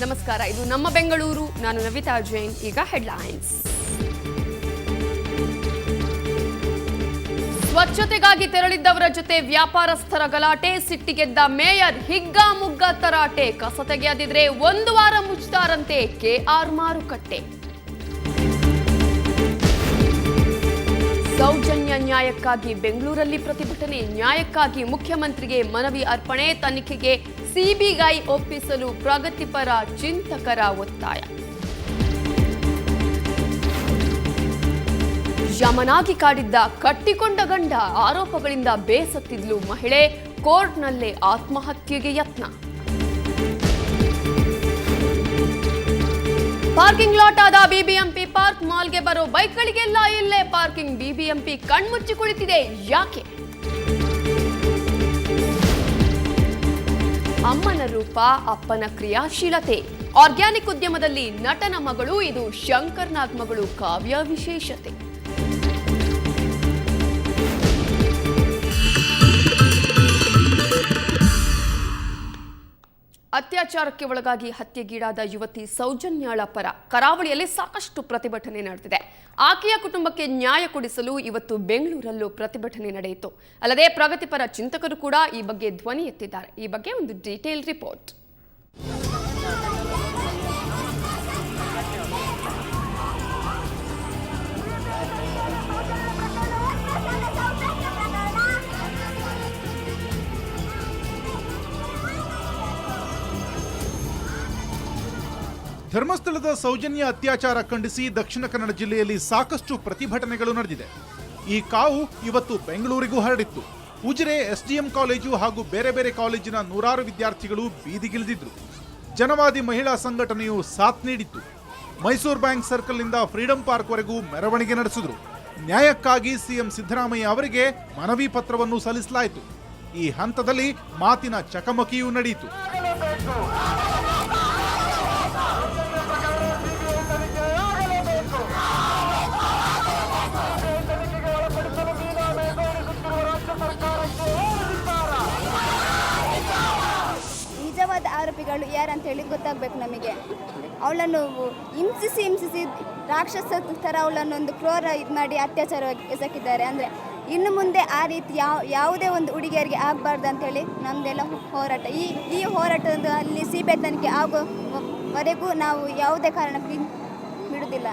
ನಮಸ್ಕಾರ, ಇದು ನಮ್ಮ ಬೆಂಗಳೂರು. ನಾನು ನವಿತಾ ಜೈನ್. ಈಗ ಹೆಡ್ಲೈನ್ಸ್. ಸ್ವಚ್ಛತೆಗಾಗಿ ತೆರಳಿದ್ದವರ ಜೊತೆ ವ್ಯಾಪಾರಸ್ಥರ ಗಲಾಟೆ, ಸಿಟ್ಟಿಗೆದ್ದ ಮೇಯರ್ ಹಿಗ್ಗಾಮುಗ್ಗಾ ತರಾಟೆ. ಕಸ ತೆಗೆಯದಿದ್ರೆ 1 ವಾರ ಮುಚ್ತಾರಂತೆ ಕೆಆರ್ ಮಾರುಕಟ್ಟೆ. ಸೌಜನ್ಯ ನ್ಯಾಯಕ್ಕಾಗಿ ಬೆಂಗಳೂರಲ್ಲಿ ಪ್ರತಿಭಟನೆ, ನ್ಯಾಯಕ್ಕಾಗಿ ಮುಖ್ಯಮಂತ್ರಿಗೆ ಮನವಿ ಅರ್ಪಣೆ, ತನಿಖೆಗೆ ಸಿಬಿಐ ಒಪ್ಪಿಸಲು ಪ್ರಗತಿಪರ ಚಿಂತಕರ ಒತ್ತಾಯ. ಯಮನಾಗಿ ಕಾಡಿದ್ದ ಕಟ್ಟಿಕೊಂಡ ಗಂಡ, ಆರೋಪಗಳಿಂದ ಬೇಸತ್ತಿದ್ಲು ಮಹಿಳೆ, ಕೋರ್ಟ್ನಲ್ಲೇ ಆತ್ಮಹತ್ಯೆಗೆ ಯತ್ನ. ಪಾರ್ಕಿಂಗ್ ಲಾಟ್ ಆದ ಬಿಬಿಎಂಪಿ ಪಾರ್ಕ್, ಮಾಲ್ಗೆ ಬರೋ ಬೈಕ್ಗಳಿಗೆಲ್ಲ ಇಲ್ಲೇ ಪಾರ್ಕಿಂಗ್. ಬಿಬಿಎಂಪಿ ಕಣ್ಮುಚ್ಚಿ ಕುಳಿತಿದೆ, ಯಾಕೆ? ಅಮ್ಮನ ರೂಪ, ಅಪ್ಪನ ಕ್ರಿಯಾಶೀಲತೆ. ಆರ್ಗ್ಯಾನಿಕ್ ಉದ್ಯಮದಲ್ಲಿ ನಟನ ಮಗಳು, ಇದು ಶಂಕರ್ ನಾಗ್ ಮಗಳು ಕಾವ್ಯ ವಿಶೇಷತೆ. ಅತ್ಯಾಚಾರಕ್ಕೆ ಒಳಗಾಗಿ ಹತ್ಯೆಗೀಡಾದ ಯುವತಿ ಸೌಜನ್ಯಾಳ ಪರ ಕರಾವಳಿಯಲ್ಲಿ ಸಾಕಷ್ಟು ಪ್ರತಿಭಟನೆ ನಡೆದಿದೆ. ಆಕೆಯ ಕುಟುಂಬಕ್ಕೆ ನ್ಯಾಯ ಕೊಡಿಸಲು ಇವತ್ತು ಬೆಂಗಳೂರಲ್ಲೂ ಪ್ರತಿಭಟನೆ ನಡೆಯಿತು. ಅಲ್ಲದೆ ಪ್ರಗತಿಪರ ಚಿಂತಕರು ಕೂಡ ಈ ಬಗ್ಗೆ ಧ್ವನಿ ಎತ್ತಿದ್ದಾರೆ. ಈ ಬಗ್ಗೆ ಒಂದು ಡೀಟೇಲ್ ರಿಪೋರ್ಟ್. ಧರ್ಮಸ್ಥಳದ ಸೌಜನ್ಯ ಅತ್ಯಾಚಾರ ಖಂಡಿಸಿ ದಕ್ಷಿಣ ಕನ್ನಡ ಜಿಲ್ಲೆಯಲ್ಲಿ ಸಾಕಷ್ಟು ಪ್ರತಿಭಟನೆಗಳು ನಡೆದಿದೆ. ಈ ಕಾವು ಇವತ್ತು ಬೆಂಗಳೂರಿಗೂ ಹರಡಿತ್ತು. ಉಜಿರೆ ಎಸ್ಡಿಎಂ ಕಾಲೇಜು ಹಾಗೂ ಬೇರೆ ಬೇರೆ ಕಾಲೇಜಿನ ನೂರಾರು ವಿದ್ಯಾರ್ಥಿಗಳು ಬೀದಿಗಿಳಿದಿದ್ರು. ಜನವಾದಿ ಮಹಿಳಾ ಸಂಘಟನೆಯು ಸಾಥ್ ನೀಡಿತ್ತು. ಮೈಸೂರು ಬ್ಯಾಂಕ್ ಸರ್ಕಲ್ನಿಂದ ಫ್ರೀಡಂ ಪಾರ್ಕ್ವರೆಗೂ ಮೆರವಣಿಗೆ ನಡೆಸಿದ್ರು. ನ್ಯಾಯಕ್ಕಾಗಿ ಸಿಎಂ ಸಿದ್ದರಾಮಯ್ಯ ಅವರಿಗೆ ಮನವಿ ಪತ್ರವನ್ನು ಸಲ್ಲಿಸಲಾಯಿತು. ಈ ಹಂತದಲ್ಲಿ ಮಾತಿನ ಚಕಮಕಿಯೂ ನಡೆಯಿತು. ನಿಜವಾದ ಆರೋಪಿಗಳು ಯಾರಂತ ಹೇಳಿ ಗೊತ್ತಾಗಬೇಕು ನಮಗೆ. ಅವಳನ್ನು ಹಿಂಸಿಸಿ ರಾಕ್ಷಸ ಥರ ಅವಳನ್ನು ಒಂದು ಕ್ರೂರ ಇದು ಮಾಡಿ ಅತ್ಯಾಚಾರ ಎಸಗಿದ್ದಾರೆ. ಅಂದರೆ ಇನ್ನು ಮುಂದೆ ಆ ರೀತಿ ಯಾವುದೇ ಒಂದು ಹುಡುಗಿಯರಿಗೆ ಆಗಬಾರ್ದು ಅಂತೇಳಿ ನಮ್ಮದೆಲ್ಲ ಹೋರಾಟ. ಈ ಹೋರಾಟದ ಅಲ್ಲಿ ಸಿಬಿಐ ತನಿಖೆ ಆಗೋವರೆಗೂ ನಾವು ಯಾವುದೇ ಕಾರಣಕ್ಕೆ ಬಿಡುವುದಿಲ್ಲ.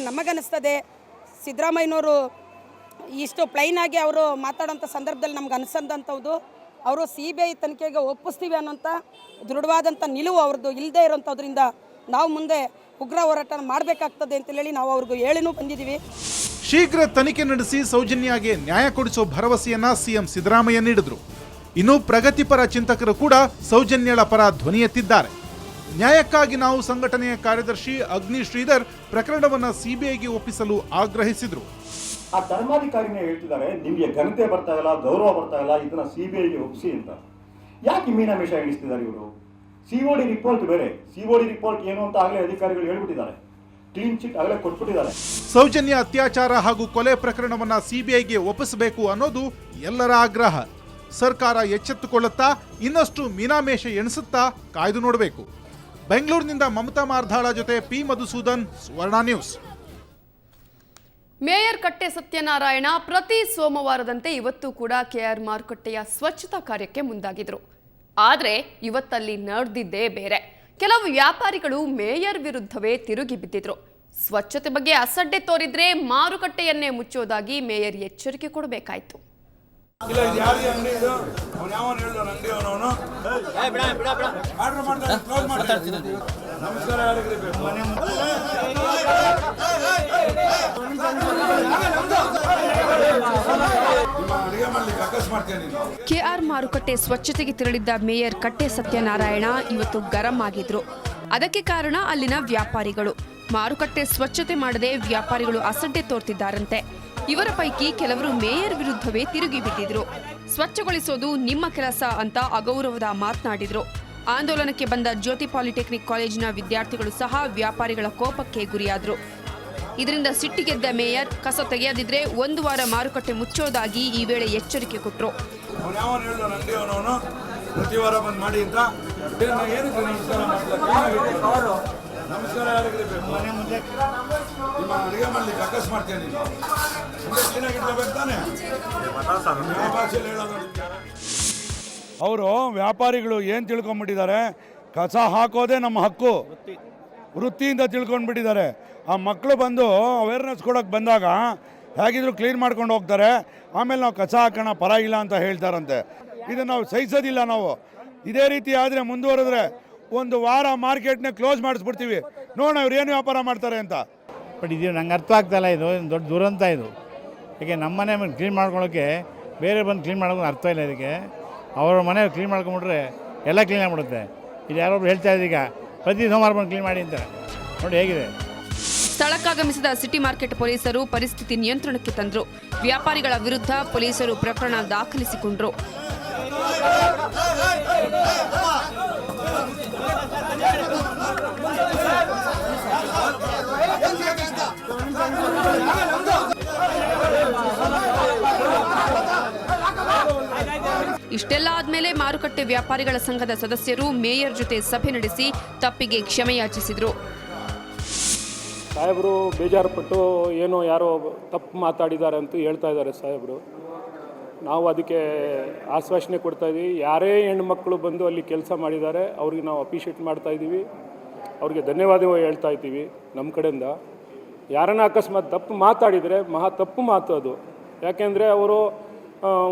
ನಮಗನ್ನಿಸ್ತದೆ ಸಿದ್ದರಾಮಯ್ಯನವರು ಇಷ್ಟು ಪ್ಲೈನಾಗಿ ಅವರು ಮಾತಾಡೋಂಥ ಸಂದರ್ಭದಲ್ಲಿ ನಮ್ಗೆ ಅನಿಸಂದಂಥದ್ದು, ಅವರು ಸಿಬಿಐ ತನಿಖೆಗೆ ಒಪ್ಪಿಸ್ತೀವಿ ಅನ್ನೋಂಥ ದೃಢವಾದಂಥ ನಿಲುವು ಅವ್ರದ್ದು ಇಲ್ಲದೇ ಇರೋಂಥದ್ರಿಂದ ನಾವು ಮುಂದೆ ಉಗ್ರ ಹೋರಾಟ ಮಾಡಬೇಕಾಗ್ತದೆ ಅಂತೇಳಿ ನಾವು ಅವ್ರಿಗೂ ಹೇಳಿನೂ ಬಂದಿದ್ದೀವಿ. ಶೀಘ್ರ ತನಿಖೆ ನಡೆಸಿ ಸೌಜನ್ಯಗೆ ನ್ಯಾಯ ಕೊಡಿಸೋ ಭರವಸೆಯನ್ನ ಸಿಎಂ ಸಿದ್ದರಾಮಯ್ಯ ನೀಡಿದ್ರು. ಇನ್ನು ಪ್ರಗತಿಪರ ಚಿಂತಕರು ಕೂಡ ಸೌಜನ್ಯಳ ಪರ ಧ್ವನಿ ಎತ್ತಿದ್ದಾರೆ. ನ್ಯಾಯಕ್ಕಾಗಿ ನಾವು ಸಂಘಟನೆಯ ಕಾರ್ಯದರ್ಶಿ ಅಗ್ನಿ ಶ್ರೀಧರ್ ಪ್ರಕರಣವನ್ನ ಸಿಬಿಐಗೆ ಒಪ್ಪಿಸಲು ಆಗ್ರಹಿಸಿದ್ರು. ಆ ಧರ್ಮಾಧಿಕಾರಿನೇ ಹೇಳ್ತಿದ್ದಾರೆ, ನಿಮಗೆ ಘನತೆ ಬರ್ತಾ ಇಲ್ಲ, ಗೌರವ ಬರ್ತಾ ಇಲ್ಲ, ಇದನ್ನ ಸಿಬಿಐಗೆ ಒಪ್ಪಿಸಿ ಅಂತ. ಯಾಕೆ ಮೀನಾಮೇಷ ಎಣಿಸ್ತಿದ್ದಾರೆ ಇವರು? ಸಿಒಡಿ ರಿಪೋರ್ಟ್ ಬೇರೆ. ಸಿಒಡಿ ರಿಪೋರ್ಟ್ ಏನು ಅಂತ ಆಗಲೇ ಅಧಿಕಾರಿಗಳು ಹೇಳ್ಬಿಟ್ಟಿದ್ದಾರೆ. ಕ್ಲೀನ್ ಚಿಟ್ ಆಗಲೇ ಕೊಟ್ಬಿಟ್ಟಿದ್ದಾರೆ. ಸೌಜನ್ಯ ಅತ್ಯಾಚಾರ ಹಾಗೂ ಕೊಲೆ ಪ್ರಕರಣವನ್ನ ಸಿಬಿಐಗೆ ಒಪ್ಪಿಸಬೇಕು ಅನ್ನೋದು ಎಲ್ಲರ ಆಗ್ರಹ. ಸರ್ಕಾರ ಎಚ್ಚೆತ್ತುಕೊಳ್ಳುತ್ತಾ ಇನ್ನಷ್ಟು ಮೀನಾಮೇಷ ಎಣಿಸುತ್ತಾ ಕಾಯ್ದು ನೋಡಬೇಕು. ಬೆಂಗಳೂರಿನಿಂದ ಮಮತಾ ಮಾರ್ಧಾಳ ಜೊತೆ ಪಿ ಮಧುಸೂದನ್, ಸುವರ್ಣ ನ್ಯೂಸ್. ಮೇಯರ್ ಕಟ್ಟೆ ಸತ್ಯನಾರಾಯಣ ಪ್ರತಿ ಸೋಮವಾರದಂತೆ ಇವತ್ತು ಕೂಡ ಕೆಆರ್ ಮಾರುಕಟ್ಟೆಯ ಸ್ವಚ್ಛತಾ ಕಾರ್ಯಕ್ಕೆ ಮುಂದಾಗಿದ್ರು. ಆದರೆ ಇವತ್ತಲ್ಲಿ ನಡೆದಿದ್ದೇ ಬೇರೆ. ಕೆಲವು ವ್ಯಾಪಾರಿಗಳು ಮೇಯರ್ ವಿರುದ್ಧವೇ ತಿರುಗಿ ಬಿದ್ದಿದ್ರು. ಸ್ವಚ್ಛತೆ ಬಗ್ಗೆ ಅಸಡ್ಡೆ ತೋರಿದ್ರೆ ಮಾರುಕಟ್ಟೆಯನ್ನೇ ಮುಚ್ಚೋದಾಗಿ ಮೇಯರ್ ಎಚ್ಚರಿಕೆ ಕೊಡಬೇಕಾಯಿತು. ಕೆಆರ್ ಮಾರುಕಟ್ಟೆ ಸ್ವಚ್ಛತೆಗೆ ತೆರಳಿದ್ದ ಮೇಯರ್ ಕಟ್ಟೆ ಸತ್ಯನಾರಾಯಣ ಇವತ್ತು ಗರಂ ಆಗಿದ್ರು. ಅದಕ್ಕೆ ಕಾರಣ ಅಲ್ಲಿನ ವ್ಯಾಪಾರಿಗಳು. ಮಾರುಕಟ್ಟೆ ಸ್ವಚ್ಛತೆ ಮಾಡದೆ ವ್ಯಾಪಾರಿಗಳು ಅಸಡ್ಡೆ ತೋರ್ತಿದ್ದಾರಂತೆ. ಇವರ ಪೈಕಿ ಕೆಲವರು ಮೇಯರ್ ವಿರುದ್ಧವೇ ತಿರುಗಿ ಬಿದ್ದಿದ್ರು. ಸ್ವಚ್ಛಗೊಳಿಸೋದು ನಿಮ್ಮ ಕೆಲಸ ಅಂತ ಅಗೌರವದ ಮಾತನಾಡಿದ್ರು. ಆಂದೋಲನಕ್ಕೆ ಬಂದ ಜ್ಯೋತಿ ಪಾಲಿಟೆಕ್ನಿಕ್ ಕಾಲೇಜಿನ ವಿದ್ಯಾರ್ಥಿಗಳು ಸಹ ವ್ಯಾಪಾರಿಗಳ ಕೋಪಕ್ಕೆ ಗುರಿಯಾದ್ರು. ಇದರಿಂದ ಸಿಟ್ಟಿಗೆದ್ದ ಮೇಯರ್ ಕಸ ತೆಗೆಯದಿದ್ರೆ 1 ವಾರ ಮಾರುಕಟ್ಟೆ ಮುಚ್ಚೋದಾಗಿ ಈ ವೇಳೆ ಎಚ್ಚರಿಕೆ ಕೊಟ್ಟರು. ಪ್ರತಿ ವಾರ ಬಂದು ಮಾಡಿ ಅಂತ ಏನಕ್ಕೆ ನಮಸ್ಕಾರ ಮಾಡ್ತಾರೆ? ನಮಸ್ಕಾರ ಯಾರಿಗೆ ಬೇಕು? ನಿಮ್ಮ ಅಡುಗೆ ಮಾಡ್ಲಿಕ್ಕೆ ಅಕಸ್ ಮಾಡ್ತೇನೆ ನೀನು ಮುಂದೆ ಚೆನ್ನಾಗಿರ್ಬೇಕು ತಾನೆ? ಯಾವ ಭಾಷೆಯಲ್ಲಿ ಹೇಳೋದು? ಅವರು ವ್ಯಾಪಾರಿಗಳು ಏನು ತಿಳ್ಕೊಂಡ್ಬಿಟ್ಟಿದ್ದಾರೆ, ಕಸ ಹಾಕೋದೇ ನಮ್ಮ ಹಕ್ಕು ವೃತ್ತಿಯಿಂದ ತಿಳ್ಕೊಂಡ್ಬಿಟ್ಟಿದ್ದಾರೆ. ಆ ಮಕ್ಕಳು ಬಂದು ಅವೇರ್ನೆಸ್ ಕೊಡೋಕೆ ಬಂದಾಗ ಹೇಗಿದ್ರು ಕ್ಲೀನ್ ಮಾಡ್ಕೊಂಡು ಹೋಗ್ತಾರೆ, ಆಮೇಲೆ ನಾವು ಕಸ ಹಾಕೋಣ ಪರವಾಗಿಲ್ಲ ಅಂತ ಹೇಳ್ತಾರಂತೆ. ಇದು ನಾವು ಸಹಿಸೋದಿಲ್ಲ. ನಾವು ಇದೇ ರೀತಿ ಆದರೆ ಮುಂದುವರೆದ್ರೆ ಒಂದು ವಾರ ಮಾರ್ಕೆಟ್ನ ಕ್ಲೋಸ್ ಮಾಡಿಸ್ಬಿಡ್ತೀವಿ. ನೋಡೋಣ ಇವ್ರು ಏನು ವ್ಯಾಪಾರ ಮಾಡ್ತಾರೆ ಅಂತ. ಬಟ್ ಇದು ನಂಗೆ ಅರ್ಥ ಆಗ್ತಾಯಿಲ್ಲ. ಇದು ದೊಡ್ಡ ದುರಂತ ಇದು. ಏಕೆ ನಮ್ಮ ಮನೆ ಕ್ಲೀನ್ ಮಾಡ್ಕೊಳ್ಳೋಕ್ಕೆ ಬೇರೆ ಬಂದು ಕ್ಲೀನ್ ಮಾಡೋಕೆ ಅರ್ಥ ಇಲ್ಲ. ಇದಕ್ಕೆ ಅವ್ರ ಮನೆ ಕ್ಲೀನ್ ಮಾಡ್ಕೊಂಬಿಟ್ರೆ ಎಲ್ಲ ಕ್ಲೀನ್ ಆಗಿಬಿಡುತ್ತೆ. ಇದು ಯಾರೊಬ್ರು ಹೇಳ್ತಾ ಇದ್ದೀಗ ಈಗ ಪ್ರತಿ ಸೋಮವಾರ ಬಂದು ಕ್ಲೀನ್ ಮಾಡಿ ಅಂತ. ನೋಡಿ ಹೇಗಿದೆ. ಸ್ಥಳಕ್ಕಾಗಮಿಸಿದ ಸಿಟಿ ಮಾರ್ಕೆಟ್ ಪೊಲೀಸರು ಪರಿಸ್ಥಿತಿ ನಿಯಂತ್ರಣಕ್ಕೆ ತಂದರು. ವ್ಯಾಪಾರಿಗಳ ವಿರುದ್ಧ ಪೊಲೀಸರು ಪ್ರಕರಣ ದಾಖಲಿಸಿಕೊಂಡರು. ಇಷ್ಟೆಲ್ಲ ಆದ್ಮೇಲೆ ಮಾರುಕಟ್ಟೆ ವ್ಯಾಪಾರಿಗಳ ಸಂಘದ ಸದಸ್ಯರು ಮೇಯರ್ ಜೊತೆ ಸಭೆ ನಡೆಸಿ ತಪ್ಪಿಗೆ ಕ್ಷಮೆಯಾಚಿಸಿದರು. ಸಾಹೇಬರು ಬೇಜಾರು ಪಟ್ಟು ಏನೋ ಯಾರೋ ತಪ್ಪು ಮಾತಾಡಿದ್ದಾರೆ ಅಂತ ಹೇಳ್ತಾ ಇದ್ದಾರೆ ಸಾಹೇಬರು. ನಾವು ಅದಕ್ಕೆ ಆಶ್ವಾಸನೆ ಕೊಡ್ತಾಯಿದ್ದೀವಿ. ಯಾರೇ ಹೆಣ್ಮಕ್ಳು ಬಂದು ಅಲ್ಲಿ ಕೆಲಸ ಮಾಡಿದ್ದಾರೆ ಅವ್ರಿಗೆ ನಾವು ಅಪ್ರಿಷಿಯೇಟ್ ಮಾಡ್ತಾಯಿದ್ದೀವಿ, ಅವ್ರಿಗೆ ಧನ್ಯವಾದ ಹೇಳ್ತಾ ಇದ್ದೀವಿ ನಮ್ಮ ಕಡೆಯಿಂದ. ಯಾರನ್ನ ಅಕಸ್ಮಾತ್ ತಪ್ಪು ಮಾತಾಡಿದರೆ ಮಹಾ ತಪ್ಪು ಮಾತು ಅದು. ಯಾಕೆಂದರೆ ಅವರು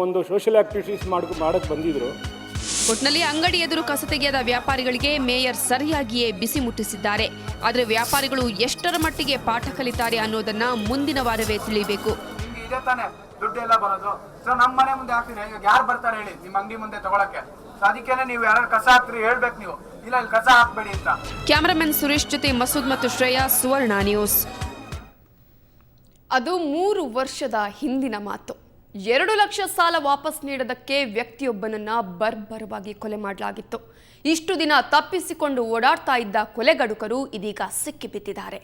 ಒಂದು ಸೋಷಿಯಲ್ ಆ್ಯಕ್ಟಿವಿಟೀಸ್ ಮಾಡೋಕ್ಕೆ ಬಂದಿದ್ದರು. ಒಟ್ನಲ್ಲಿ ಅಂಗಡಿ ಎದುರು ಕಸ ತೆಗೆಯದ ವ್ಯಾಪಾರಿಗಳಿಗೆ ಮೇಯರ್ ಸರಿಯಾಗಿಯೇ ಬಿಸಿ ಮುಟ್ಟಿಸಿದ್ದಾರೆ. ಆದರೆ ವ್ಯಾಪಾರಿಗಳು ಎಷ್ಟರ ಮಟ್ಟಿಗೆ ಪಾಠ ಕಲಿತಾರೆ ಅನ್ನೋದನ್ನ ಮುಂದಿನ ವಾರವೇ ತಿಳಿಯಬೇಕು. ಇದೆ ತಾನೆ ದುಡ್ಡು ಎಲ್ಲ ಬರೋದು. ಸೊ ನಮ್ಮ ಮನೆ ಮುಂದೆ ಹಾಕ್ತೀನಿ, ಈಗ ಯಾರು ಬರ್ತಾರೆ ಹೇಳಿ ನಿಮ್ಮ ಅಂಗಡಿ ಮುಂದೆ ತಗೊಳಕ್ಕೆ? ಸೊ ಅದಕ್ಕೇನೆ ನೀವು ಯಾರು ಕಸ ಹಾಕ್ತೀರಿ ಹೇಳ್ಬೇಕು ನೀವು, ಇಲ್ಲ ಇಲ್ಲಿ ಕಸ ಹಾಕ್ಬೇಡಿ ಅಂತ. ಕ್ಯಾಮರಾಮನ್ ಸುರೇಶ್ ಜೊತೆ ಮಸೂದ್ ಮತ್ತು ಶ್ರೇಯಾ, ಸುವರ್ಣ ನ್ಯೂಸ್. ಅದು 3 ವರ್ಷದ ಹಿಂದಿನ ಮಾತು. 2 ಲಕ್ಷ ಸಾಲ ವಾಪಸ್ ನೀಡೋದಕ್ಕೆ ವ್ಯಕ್ತಿಯೊಬ್ಬನನ್ನ ಬರ್ಬರವಾಗಿ ಕೊಲೆ ಮಾಡಲಾಗಿತ್ತು. ಇಷ್ಟು ದಿನ ತಪ್ಪಿಸಿಕೊಂಡು ಓಡಾಡ್ತಾ ಇದ್ದ ಕೊಲೆಗಡುಕರು ಇದೀಗ ಸಿಕ್ಕಿಬಿದ್ದಿದ್ದಾರೆ.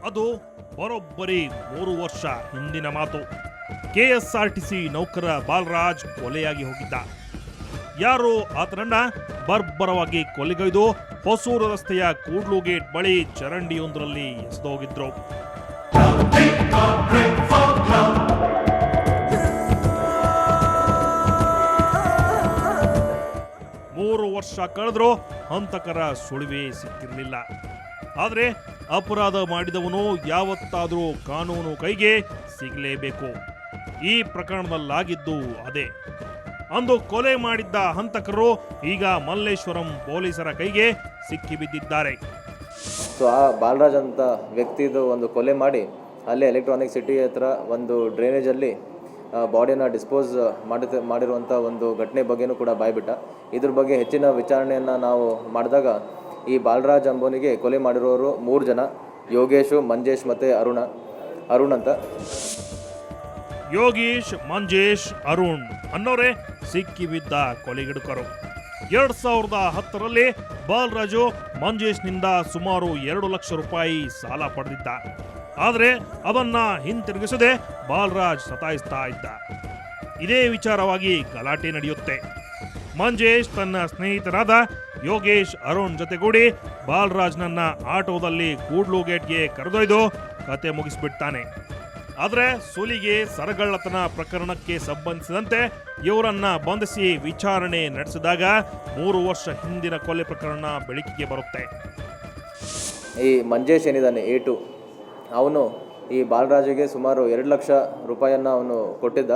ಅದು ಬರೋಬ್ಬರಿ 3 ವರ್ಷ ಹಿಂದಿನ ಮಾತು. KSRTC ನೌಕರ ಬಾಲರಾಜ್ ಕೊಲೆಯಾಗಿ ಹೋಗಿದ್ದ. ಯಾರೋ ಆತನನ್ನ ಬರ್ಬರವಾಗಿ ಕೊಲೆಗೈದು ಹೊಸೂರು ರಸ್ತೆಯ ಕೂಡ್ಲು ಗೇಟ್ ಬಳಿ ಚರಂಡಿಯೊಂದರಲ್ಲಿ ಎಸೆದೋಗಿದ್ರು. ಮೂರು ವರ್ಷ ಕಳೆದ್ರೂ ಹಂತಕರ ಸುಳಿವೇ ಸಿಕ್ಕಿರಲಿಲ್ಲ. ಆದರೆ ಅಪರಾಧ ಮಾಡಿದವನು ಯಾವತ್ತಾದರೂ ಕಾನೂನು ಕೈಗೆ ಸಿಗಲೇಬೇಕು. ಈ ಪ್ರಕರಣದಲ್ಲಾಗಿದ್ದು ಅದೇ. ಅಂದು ಕೊಲೆ ಮಾಡಿದ್ದ ಹಂತಕರು ಈಗ ಮಲ್ಲೇಶ್ವರಂ ಪೊಲೀಸರ ಕೈಗೆ ಸಿಕ್ಕಿಬಿದ್ದಿದ್ದಾರೆ. ಸೊ ಆ ಬಾಲರಾಜ್ ಅಂತ ವ್ಯಕ್ತಿದು ಒಂದು ಕೊಲೆ ಮಾಡಿ ಅಲ್ಲೇ ಎಲೆಕ್ಟ್ರಾನಿಕ್ ಸಿಟಿ ಹತ್ರ ಒಂದು ಡ್ರೈನೇಜಲ್ಲಿ ಬಾಡಿಯನ್ನು ಡಿಸ್ಪೋಸ್ ಮಾಡಿರುವಂಥ ಒಂದು ಘಟನೆ ಬಗ್ಗೆನೂ ಕೂಡ ಬಾಯ್ಬಿಟ್ಟ. ಇದ್ರ ಬಗ್ಗೆ ಹೆಚ್ಚಿನ ವಿಚಾರಣೆಯನ್ನು ನಾವು ಮಾಡಿದಾಗ ಈ ಬಾಲರಾಜ್ ಅಂಬೋನಿಗೆ ಕೊಲೆ ಮಾಡಿರೋರು 3 ಜನ, ಯೋಗೇಶು, ಮಂಜೇಶ್ ಮತ್ತು ಅರುಣ್ ಅಂತ. ಯೋಗೇಶ್, ಮಂಜೇಶ್, ಅರುಣ್ ಅನ್ನೋರೇ ಸಿಕ್ಕಿಬಿದ್ದ ಕೊಲೆಗಡುಕರು. 2010ರಲ್ಲಿ ಬಾಲರಾಜು ಮಂಜೇಶ್ನಿಂದ ಸುಮಾರು 2 ಲಕ್ಷ ರೂಪಾಯಿ ಸಾಲ ಪಡೆದಿದ್ದ. ಆದರೆ ಅದನ್ನ ಹಿಂತಿರುಗಿಸದೆ ಬಾಲರಾಜ್ ಸತಾಯಿಸ್ತಾ ಇದ್ದ. ಇದೇ ವಿಚಾರವಾಗಿ ಗಲಾಟೆ ನಡೆಯುತ್ತೆ. ಮಂಜೇಶ್ ತನ್ನ ಸ್ನೇಹಿತರಾದ ಯೋಗೇಶ್, ಅರುಣ್ ಜೊತೆಗೂಡಿ ಬಾಲರಾಜ್ನನ್ನ ಆಟೋದಲ್ಲಿ ಕೂಡ್ಲು ಗೇಟ್ಗೆ ಕರೆದೊಯ್ದು ಕತೆ ಮುಗಿಸ್ಬಿಡ್ತಾನೆ. ಆದರೆ ಸುಲಿಗೆ, ಸರಗಳ್ಳತನ ಪ್ರಕರಣಕ್ಕೆ ಸಂಬಂಧಿಸಿದಂತೆ ಇವರನ್ನ ಬಂಧಿಸಿ ವಿಚಾರಣೆ ನಡೆಸಿದಾಗ 3 ವರ್ಷ ಹಿಂದಿನ ಕೊಲೆ ಪ್ರಕರಣ ಬೆಳಕಿಗೆ ಬರುತ್ತೆ. ಈ ಮಂಜೇಶ್ ಏನಿದ್ದಾನೆ A2, ಅವನು ಈ ಬಾಲರಾಜಿಗೆ ಸುಮಾರು 2 ಲಕ್ಷ ರೂಪಾಯಿಯನ್ನು ಅವನು ಕೊಟ್ಟಿದ್ದ.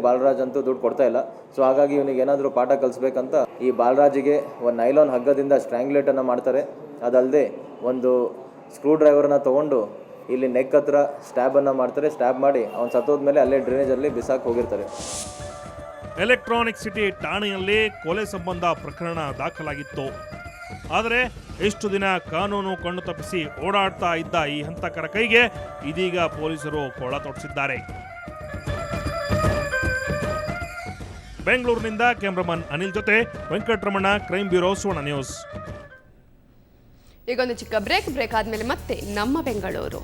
ಬಾಲರಾಜ್ ಅಂತೂ ದುಡ್ಡು ಕೊಡ್ತಾ ಇಲ್ಲ. ಸೊ ಹಾಗಾಗಿ ಇವನಿಗೆ ಏನಾದರೂ ಪಾಠ ಕಲಿಸ್ಬೇಕಂತ ಈ ಬಾಲರಾಜಿಗೆ ಒಂದು ನೈಲಾನ್ ಹಗ್ಗದಿಂದ ಸ್ಟ್ರ್ಯಾಂಗ್ಲೇಟನ್ನು ಮಾಡ್ತಾರೆ. ಅದಲ್ಲದೆ ಒಂದು ಸ್ಕ್ರೂ ಡ್ರೈವರನ್ನ ತೊಗೊಂಡು ಇಲ್ಲಿ ನೆಕ್ ಹತ್ರ ಸ್ಟ್ಯಾಬನ್ನು ಮಾಡ್ತಾರೆ. ಸ್ಟ್ಯಾಬ್ ಮಾಡಿ ಅವನು ಸತ್ತೋದ್ಮೇಲೆ ಅಲ್ಲೇ ಡ್ರೈನೇಜಲ್ಲಿ ಬಿಸಾಕಿ ಹೋಗಿರ್ತಾರೆ. ಎಲೆಕ್ಟ್ರಾನಿಕ್ ಸಿಟಿ ಠಾಣೆಯಲ್ಲಿ ಕೊಲೆ ಸಂಬಂಧ ಪ್ರಕರಣ ದಾಖಲಾಗಿತ್ತು. ಆದರೆ ಎಷ್ಟು ದಿನ ಕಾನೂನು ಕಣ್ಣು ತಪ್ಪಿಸಿ ಓಡಾಡ್ತಾ ಇದ್ದ ಈ ಹಂತಕರ ಕೈಗೆ ಇದೀಗ ಪೊಲೀಸರು ಕೊಳ ತೊಡಿಸಿದ್ದಾರೆ. ಬೆಂಗಳೂರಿನಿಂದ ಕ್ಯಾಮರಾಮನ್ ಅನಿಲ್ ಜೊತೆ ವೆಂಕಟರಮಣ, ಕ್ರೈಮ್ ಬ್ಯೂರೋ, ಸುವರ್ಣ ನ್ಯೂಸ್. ಈಗೊಂದು ಚಿಕ್ಕ ಬ್ರೇಕ್ ಆದ್ಮೇಲೆ ಮತ್ತೆ ನಮ್ಮ ಬೆಂಗಳೂರು.